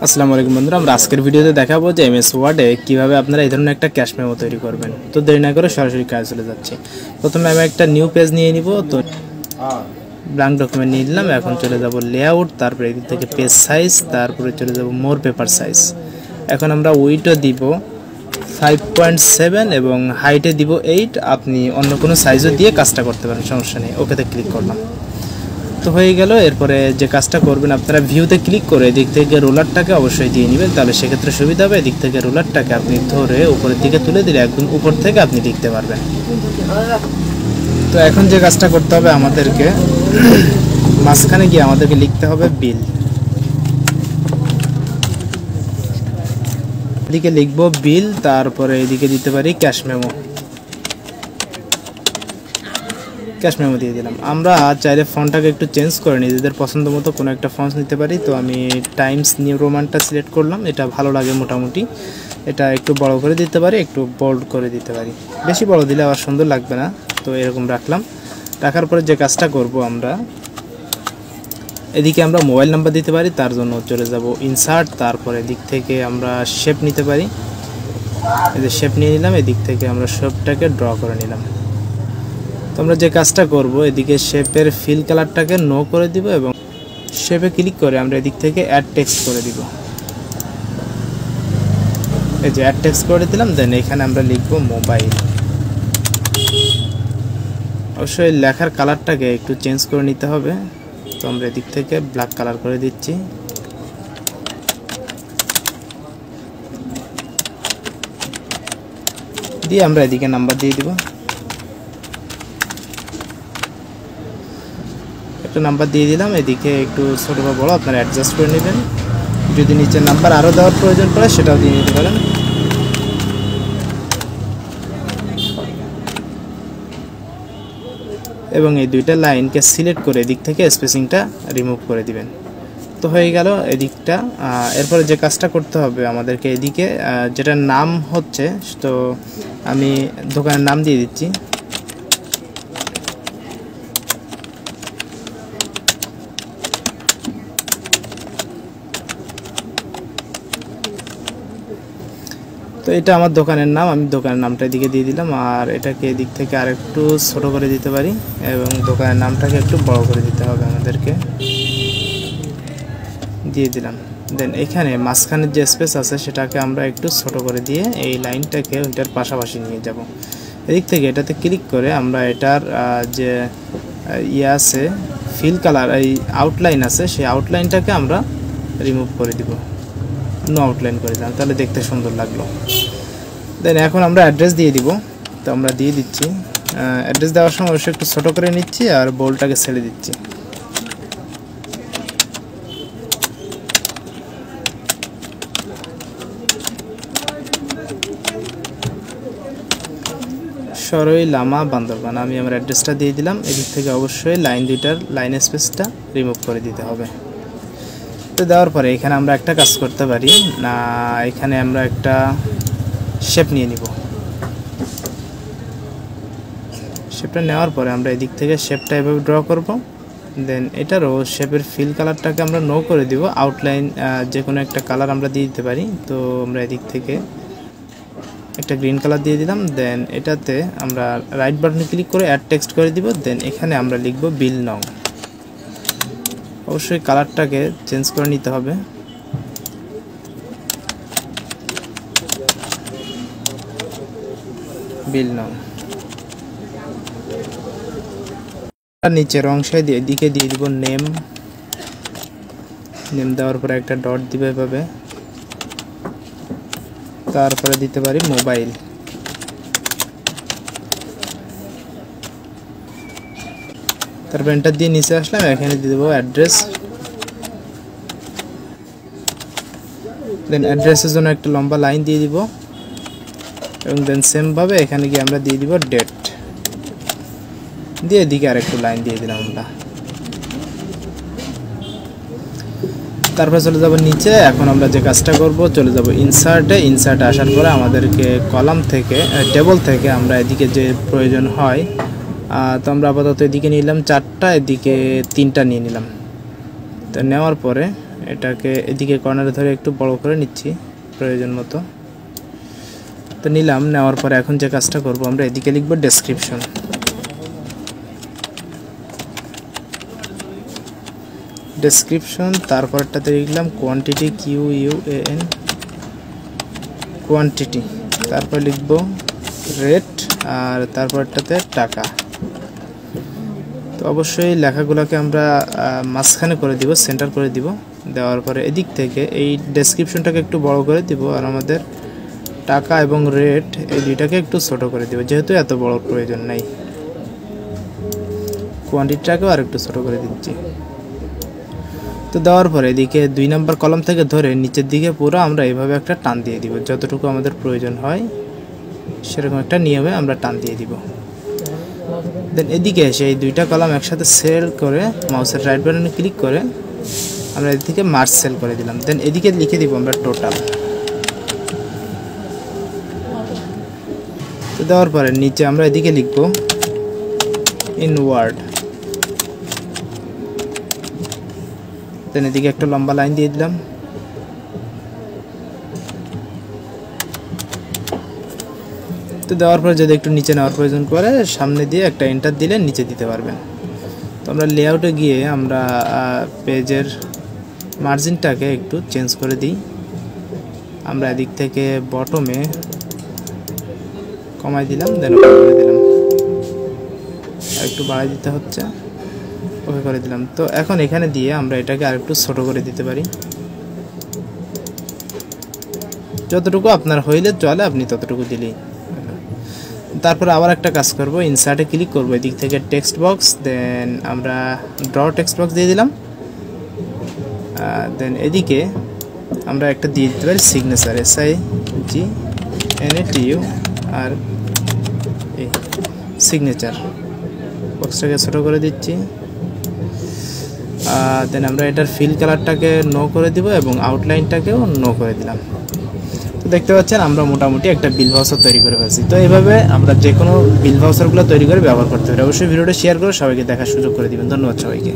আসসালামু আলাইকুম বন্ধুরা, আমরা আজকের ভিডিওতে দেখাবো যে এমএস ওয়ার্ডে কিভাবে আপনারা এই ধরনের একটা ক্যাশ মেমো তৈরি করবেন। তো দেরি না করে সরাসরি কাজে চলে যাচ্ছি। প্রথমে আমি একটা নিউ পেজ নিয়ে নিব। তো ব্ল্যাঙ্ক ডকুমেন্ট নিয়ে নিলাম। এখন চলে যাব লেআউট, তারপরে এদিক থেকে পেজ সাইজ, তারপরে চলে যাব মোর পেপার সাইজ। এখন আমরা উইডও দিব 5.7 এবং হাইটে দিব 8। আপনি অন্য কোনো সাইজও দিয়ে কাজটা করতে পারেন, সমস্যা নেই। ওকেতে ক্লিক করলাম, তো হয়ে গেল। এরপরে যে কাজটা করবেন, আপনারা ভিউতে ক্লিক করে এদিক থেকে রোলারটাকে অবশ্যই দিয়ে নেবেন, তাহলে সেক্ষেত্রে সুবিধা হবে। এদিক থেকে রোলারটাকে আপনি ধরে উপরের দিকে তুলে দিলে একদম উপর থেকে আপনি লিখতে পারবেন। তো এখন যে কাজটা করতে হবে, আমাদেরকে মাঝখানে গিয়ে আমাদেরকে লিখতে হবে বিল। এদিকে লিখবো বিল, তারপরে এদিকে দিতে পারি ক্যাশ মেমো। ক্যাশ মেমো দিয়ে দিলাম। আমরা চাইলে ফন্টটাকে একটু চেঞ্জ করে নিজেদের পছন্দ মতো কোনো একটা ফন্ট নিতে পারি। তো আমি টাইমস নিউ রোমানটা সিলেক্ট করলাম, এটা ভালো লাগে মোটামুটি। এটা একটু বড় করে দিতে পারি, একটু বোল্ড করে দিতে পারি। বেশি বড় দিলে আবার সুন্দর লাগবে না, তো এরকম রাখলাম। রাখার পরে যে কাজটা করব, আমরা এদিকে আমরা মোবাইল নাম্বার দিতে পারি। তার জন্য চলে যাব ইনসার্ট, তারপরে এদিক থেকে আমরা শেপ নিতে পারি। এই যে শেপ নিয়ে নিলাম, এদিক থেকে আমরা শেপটাকে ড্র করে নিলাম। তো আমরা যে কাজটা করব, এদিকে শেপের ফিল কালারটাকে নো করে দিব এবং শেপে ক্লিক করে আমরা এদিক থেকে অ্যাড টেক্সট করে দিব। এই যে অ্যাড টেক্সট করে দিলাম। দেন এখানে আমরা লিখব মোবাইল। অবশ্যই লেখার কালারটাকে একটু চেঞ্জ করে নিতে হবে। তো আমরা এদিক থেকে ব্ল্যাক কালার করে দিচ্ছি। দিয়ে আমরা এদিকে নাম্বার দিয়ে দিব। একটা নাম্বার দিয়ে দিলাম। এদিকে একটু ছোট বা বড় আপনারা অ্যাডজাস্ট করে নেবেন। যদি নিচের নাম্বার আরও দেওয়ার প্রয়োজন পড়ে, সেটাও দিয়ে নিতে পারেন। এবং এই দুইটা লাইনকে সিলেক্ট করে এদিক থেকে স্পেসিংটা রিমুভ করে দিবেন। তো হয়ে গেল এদিকটা। এরপরে যে কাজটা করতে হবে আমাদেরকে, এদিকে যেটার নাম হচ্ছে, তো আমি দোকানের নাম দিয়ে দিচ্ছি। তো এটা আমার দোকানের নাম, আমি দোকানের নামটা এদিকে দিয়ে দিলাম। আর এটাকে এদিক থেকে আরেকটু ছোট করে দিতে পারি এবং দোকানের নামটাকে একটু বড় করে দিতে হবে আমাদেরকে। দিয়ে দিলাম। দেন এখানে মাঝখানের যে স্পেস আছে সেটাকে আমরা একটু ছোট করে দিয়ে এই লাইনটাকে ওইটার পাশাপাশি নিয়ে যাব। এদিক থেকে এটাতে ক্লিক করে আমরা এটার যে আছে ফিল কালার, এই আউটলাইন আছে, সেই আউটলাইনটাকে আমরা রিমুভ করে দিব, নো আউটলাইন করে দিলাম, তাহলে দেখতে সুন্দর লাগলো। দেন এখন আমরা অ্যাড্রেস দিয়ে দিব। তো আমরা দিয়ে দিচ্ছি। অ্যাড্রেস দেওয়ার সময় অবশ্যই একটু ছোটো করে নিচ্ছি আর বোল্ডটাকে ছেড়ে দিচ্ছি। সরই লামা বান্দরবান, আমি আমার অ্যাড্রেসটা দিয়ে দিলাম। এদিক থেকে অবশ্যই লাইন দুইটার লাইন স্পেসটা রিমুভ করে দিতে হবে। তো দেওয়ার পরে এখানে আমরা একটা কাজ করতে পারি না, এখানে আমরা একটা শেপ নিয়ে নিব। শেপটা নেওয়ার পরে আমরা এদিক থেকে শেপটা এভাবে ড্র করব। দেন এটারও শেপের ফিল কালারটাকে আমরা নো করে দিব। আউটলাইন যে কোনো একটা কালার আমরা দিয়ে দিতে পারি। তো আমরা এদিক থেকে একটা গ্রিন কালার দিয়ে দিলাম। দেন এটাতে আমরা রাইট বাটনে ক্লিক করে অ্যাড টেক্সট করে দিব। দেন এখানে আমরা লিখব বিল নাও। অবশ্যই কালারটাকে চেঞ্জ করে নিতে হবে। বিল নাও। আর নিচের অংশে দিয়ে এদিকে দিয়ে দিব নেম। নেম দেওয়ার পরে একটা ডট দিবে এভাবে। তারপরে দিতে পারি মোবাইল। তারপর এন্টার দিয়ে নিচে আসলাম। এখানে দিয়ে দেবো অ্যাড্রেস। দেন অ্যাড্রেসের জন্য একটা লম্বা লাইন দিয়ে দিব এবং দেন সেমভাবে এখানে গিয়ে আমরা দিয়ে দিব ডেট। দিয়ে এদিকে আরেকটু লাইন দিয়ে দিলাম আমরা। তারপরে চলে যাব নিচে। এখন আমরা যে কাজটা করব, চলে যাব ইনসার্টে। ইনসার্টে আসার পরে আমাদেরকে কলাম থেকে, টেবল থেকে আমরা এদিকে যে প্রয়োজন হয়, তো আমরা আপাতত এদিকে নিলাম 4টা, এদিকে 3টা নিয়ে নিলাম। তো নেওয়ার পরে এটাকে এদিকে কর্নারে ধরে একটু বড় করে নিচ্ছি প্রয়োজন মতো। তো নিলাম, নেওয়ার পরে এখন যে কাজটা করব, আমরা এদিকে লিখব ডেসক্রিপশন। ডেসক্রিপশন, তারপরটাতে লিখলাম কোয়ান্টিটি, QUAN কোয়ান্টিটি, তারপর লিখব রেট, আর তারপরটাতে টাকা। তো অবশ্যই লেখাগুলোকে আমরা মাঝখানে করে দিব, সেন্টার করে দিব। দেওয়ার পরে এদিক থেকে এই ডেসক্রিপশনটাকে একটু বড় করে দিব, আর আমাদের টাকা এবং রেট এই দুইটাকে একটু ছোট করে দিব, যেহেতু এত বড় প্রয়োজন নাই। কোয়ান্টিটিটাকেও আর একটু ছোট করে দিচ্ছি। তো দেওয়ার পরে এদিকে 2 নম্বর কলাম থেকে ধরে নিচের দিকে পুরো আমরা এইভাবে একটা টান দিয়ে দিব, যতটুকু আমাদের প্রয়োজন হয় সেরকম একটা নিয়মে আমরা টান দিয়ে দিব। দেন এদিকে এসে এই 2টা কলাম একসাথে সেল করে মাউসের রাইট বাটনে ক্লিক করে আমরা এদিকে মার্জ সেল করে দিলাম। দেন এদিকে লিখে দিব আমরা টোটাল। তো দেওয়ার পরে নিচে আমরা এদিকে লিখব ইনওয়ার্ড। দেন এদিকে একটা লম্বা লাইন দিয়ে দিলাম। তো দেওয়ার পরে যদি একটু নিচে নেওয়ার প্রয়োজন করে সামনে দিয়ে একটা এন্টার দিলে নিচে দিতে পারবেন। তো আমরা লেআউটে গিয়ে আমরা পেজের মার্জিনটাকে একটু চেঞ্জ করে দিই। আমরা এদিক থেকে বটমে কমাই দিলাম, দেন ওকে করে দিলাম, একটু বাড়াই দিতে হচ্ছে, ওকে করে দিলাম। তো এখন এখানে দিয়ে আমরা এটাকে আরেকটু ছোট করে দিতে পারি, যতটুকু আপনার হইলে চলে আপনি ততটুকু দিলেই। তারপরে আবার একটা কাজ করব, ইনসার্টে ক্লিক করব, এদিক থেকে টেক্সট বক্স, দেন আমরা ড্র টেক্সট বক্স দিয়ে দিলাম। দেন এদিকে আমরা একটা দিয়ে দিতে পারি সিগনেচার, SIGNATU, আর এই সিগনেচার বক্সটাকে ছোট করে দিচ্ছি। দেন আমরা এটার ফিল কালারটাকে নো করে দিব এবং আউটলাইনটাকেও নো করে দিলাম। তো দেখতে পাচ্ছেন আমরা মোটামুটি একটা বিল ভাউচার তৈরি করে ফেলছি। তো এইভাবে আমরা যে কোনো বিল ভাউচারগুলো তৈরি করে ব্যবহার করতে পারি। অবশ্যই ভিডিওটা শেয়ার করে সবাইকে দেখার সুযোগ করে দিবেন। ধন্যবাদ সবাইকে।